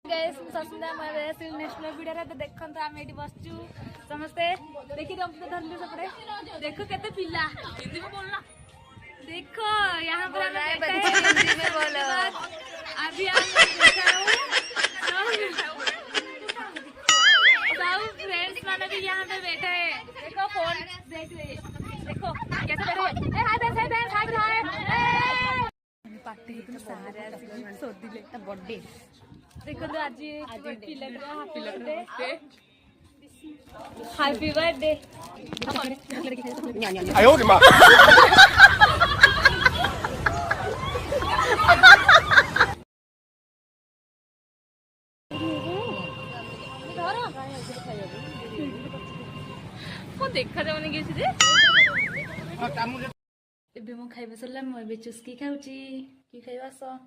guys Sasmita मैं national video रे देखन तो हम एठी बसचू समस्ते देखि हम तो धरलु सपरे देखो केते पिला हिंदी में बोलना देखो यहां पर हम हिंदी में बोलो अभी हम सब फ्रेंड्स माने भी यहां पे बैठे हैं देखो फोन देख रहे देखो कैसे बैठे ए हाय हाय पार्टी इतना सारे सोदिले ता बर्थडे देखो तो आज हैप्पी बर्थडे आयो रे मां देखा जाऊनी कि एबे मो खाइबा सरला मो एबे चुस्की खाउची की खाइबा स